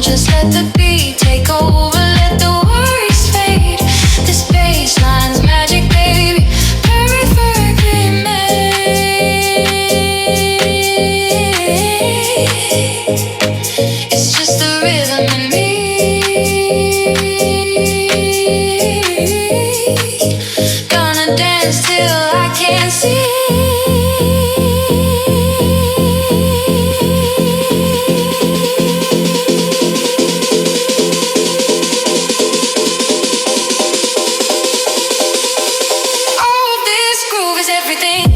Just let the beat take over, let the worries fade. This bassline's magic, baby, perfectly made. It's just the rhythm in me. Gonna dance till I can't see. Everything